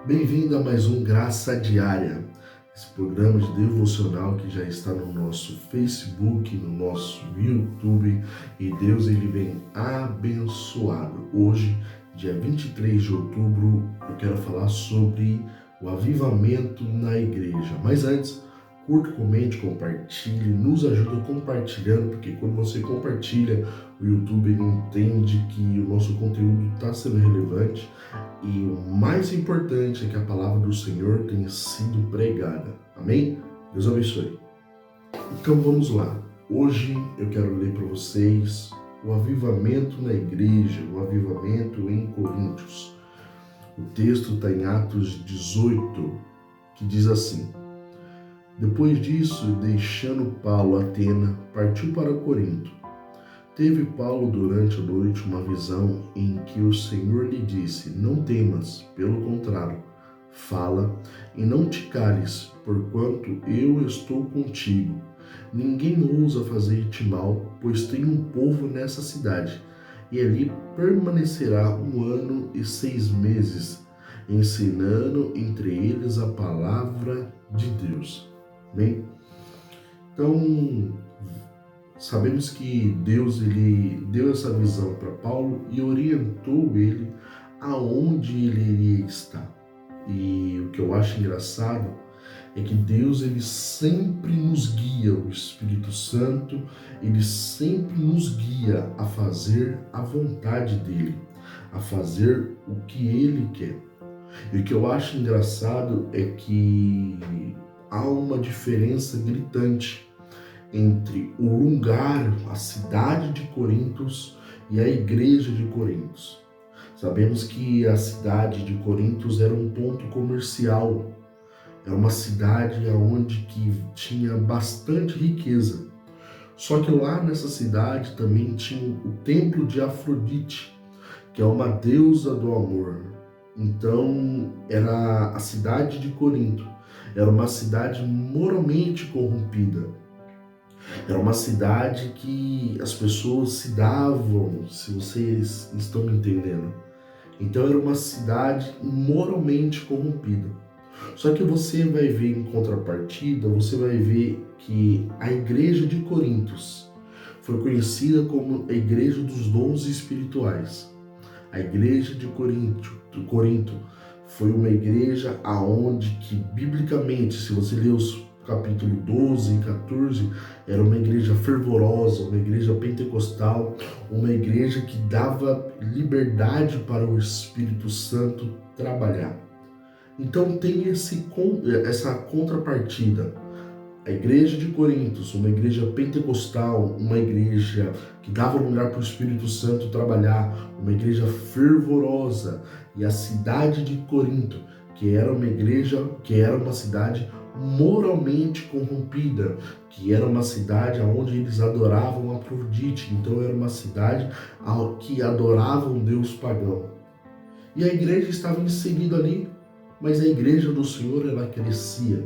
Bem-vindo a mais um Graça Diária, esse programa de devocional que já está no nosso Facebook, no nosso YouTube, e Deus ele vem abençoado. Hoje, dia 23 de outubro, eu quero falar sobre o avivamento na igreja. Mas antes, curta, comente, compartilhe, nos ajuda compartilhando, porque quando você compartilha, o YouTube entende que o nosso conteúdo está sendo relevante. E o mais importante é que a palavra do Senhor tenha sido pregada. Amém? Deus abençoe. Então vamos lá. Hoje eu quero ler para vocês o avivamento na igreja, o avivamento em Coríntios. O texto está em Atos 18, que diz assim: Depois disso, deixando Paulo Atena, partiu para Corinto. Teve Paulo durante a noite uma visão em que o Senhor lhe disse: Não temas, pelo contrário, fala e não te cales, porquanto eu estou contigo. Ninguém ousa fazer-te mal, pois tem um povo nessa cidade, e ali permanecerá 1 ano e 6 meses, ensinando entre eles a palavra de Deus. Amém? Então, sabemos que Deus ele deu essa visão para Paulo e orientou ele aonde ele iria estar. E o que eu acho engraçado é que Deus ele sempre nos guia, o Espírito Santo, ele sempre nos guia a fazer a vontade dele, a fazer o que ele quer. E o que eu acho engraçado é que há uma diferença gritante entre o lugar, a cidade de Corintos e a igreja de Corintos. Sabemos que a cidade de Corintos era um ponto comercial, era uma cidade onde que tinha bastante riqueza. Só que lá nessa cidade também tinha o templo de Afrodite, que é uma deusa do amor. Então, era a cidade de Corinto, era uma cidade moralmente corrompida. Era uma cidade que as pessoas se davam, se vocês estão me entendendo. Então era uma cidade moralmente corrompida. Só que você vai ver em contrapartida, você vai ver que a igreja de Corintos foi conhecida como a igreja dos dons espirituais. A igreja de Corinto foi uma igreja aonde que biblicamente, se você ler os capítulo 12 e 14, era uma igreja fervorosa, uma igreja pentecostal, uma igreja que dava liberdade para o Espírito Santo trabalhar. Então tem essa contrapartida. A igreja de Corintos, uma igreja pentecostal, uma igreja que dava lugar para o Espírito Santo trabalhar, uma igreja fervorosa, e a cidade de Corinto, que era uma cidade moralmente corrompida, que era uma cidade onde eles adoravam Afrodite, então era uma cidade que adorava um deus pagão. E a igreja estava inserida ali, mas a igreja do Senhor ela crescia,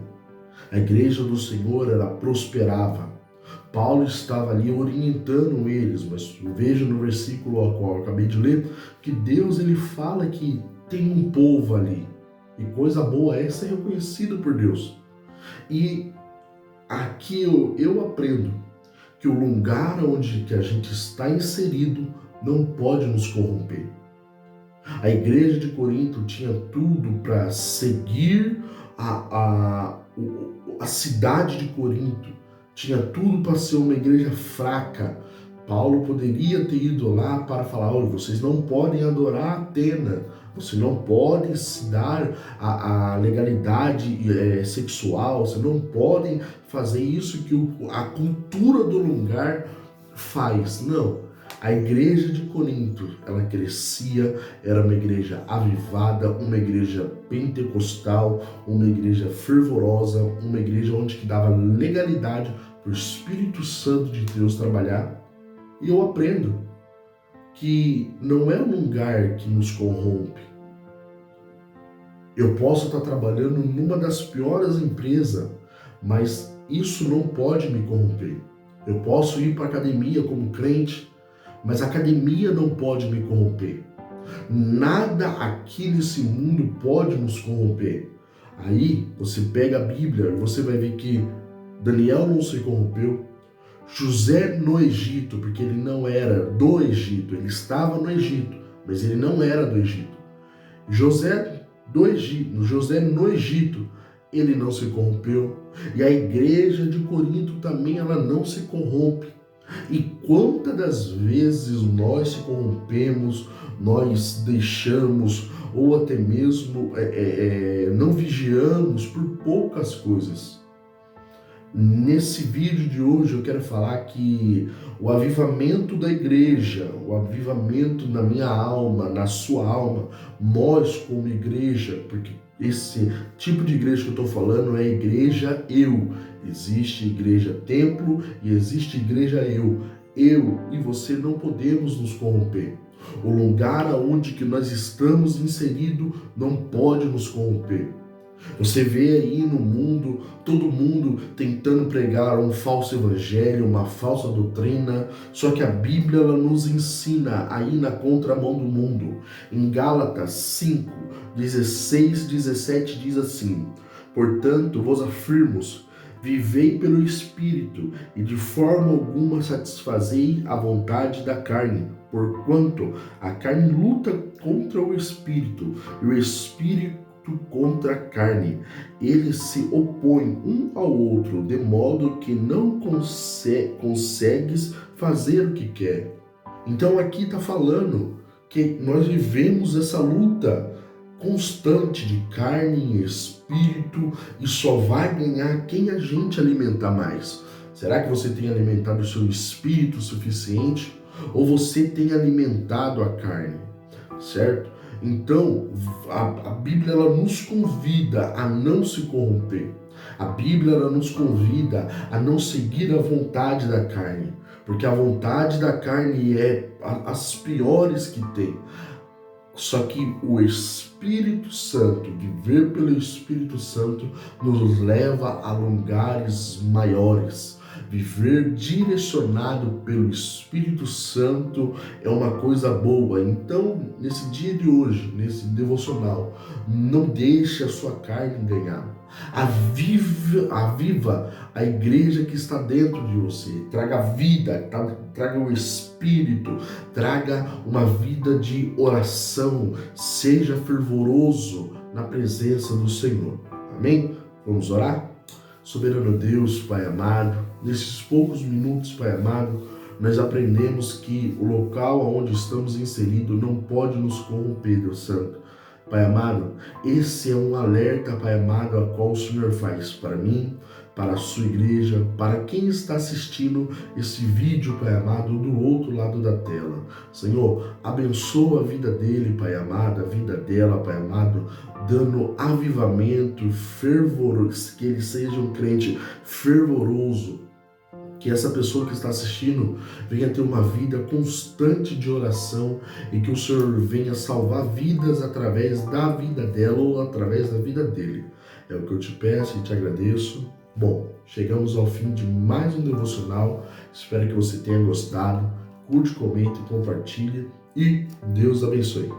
a igreja do Senhor ela prosperava. Paulo estava ali orientando eles, mas veja no versículo ao qual eu acabei de ler, que Deus ele fala que tem um povo ali, e coisa boa é ser reconhecido por Deus. E aqui eu aprendo que o lugar onde que a gente está inserido não pode nos corromper. A igreja de Corinto tinha tudo para seguir a cidade de Corinto, tinha tudo para ser uma igreja fraca. Paulo poderia ter ido lá para falar: olha, vocês não podem adorar Atena, você não pode se dar a legalidade sexual, você não podem fazer isso que a cultura do lugar faz. Não. A igreja de Corinto, ela crescia, era uma igreja avivada, uma igreja pentecostal, uma igreja fervorosa, uma igreja onde que dava legalidade para o Espírito Santo de Deus trabalhar. E eu aprendo que não é um lugar que nos corrompe. Eu posso estar trabalhando numa das piores empresas, mas isso não pode me corromper. Eu posso ir para a academia como crente, mas a academia não pode me corromper. Nada aqui nesse mundo pode nos corromper. Aí você pega a Bíblia e você vai ver que Daniel não se corrompeu, José no Egito, porque ele não era do Egito, ele estava no Egito, mas ele não era do Egito. José no Egito, ele não se corrompeu. E a igreja de Corinto também, ela não se corrompe. E quantas das vezes nós se corrompemos, nós deixamos, ou até mesmo não vigiamos por poucas coisas. Nesse vídeo de hoje eu quero falar que o avivamento da igreja, o avivamento na minha alma, na sua alma, nós como igreja, porque esse tipo de igreja que eu estou falando é igreja eu. Existe igreja templo e existe igreja eu. Eu e você não podemos nos corromper. O lugar aonde que nós estamos inseridos não pode nos corromper. Você vê aí no mundo, todo mundo tentando pregar um falso evangelho, uma falsa doutrina, só que a Bíblia ela nos ensina a ir na contramão do mundo. Em Gálatas 5, 16, 17 diz assim: portanto, vos afirmo, vivei pelo Espírito, e de forma alguma satisfazei a vontade da carne, porquanto a carne luta contra o Espírito, e o Espírito contra a carne. Eles se opõem um ao outro, de modo que não consegues fazer o que quer. Então aqui está falando que nós vivemos essa luta constante de carne e espírito, e só vai ganhar quem a gente alimentar mais. Será que você tem alimentado o seu espírito o suficiente? Ou você tem alimentado a carne? Certo? Então, a Bíblia ela nos convida a não se corromper. A Bíblia ela nos convida a não seguir a vontade da carne, porque a vontade da carne é as piores que tem. Só que o Espírito Santo, viver pelo Espírito Santo, nos leva a lugares maiores. Viver direcionado pelo Espírito Santo é uma coisa boa. Então, nesse dia de hoje, nesse devocional, não deixe a sua carne ganhar. Aviva a igreja que está dentro de você. Traga vida, traga o Espírito, traga uma vida de oração. Seja fervoroso na presença do Senhor. Amém? Vamos orar? Soberano Deus, Pai amado, nesses poucos minutos, Pai amado, nós aprendemos que o local onde estamos inseridos não pode nos corromper, Deus Santo. Pai amado, esse é um alerta, Pai amado, a qual o Senhor faz para mim, para a sua igreja, para quem está assistindo esse vídeo, Pai amado, do outro lado da tela. Senhor, abençoa a vida dele, Pai amado, a vida dela, Pai amado, dando avivamento, fervoroso, que ele seja um crente fervoroso, que essa pessoa que está assistindo venha ter uma vida constante de oração e que o Senhor venha salvar vidas através da vida dela ou através da vida dele. É o que eu te peço e te agradeço. Bom, chegamos ao fim de mais um devocional. Espero que você tenha gostado. Curte, comente, compartilhe e Deus abençoe.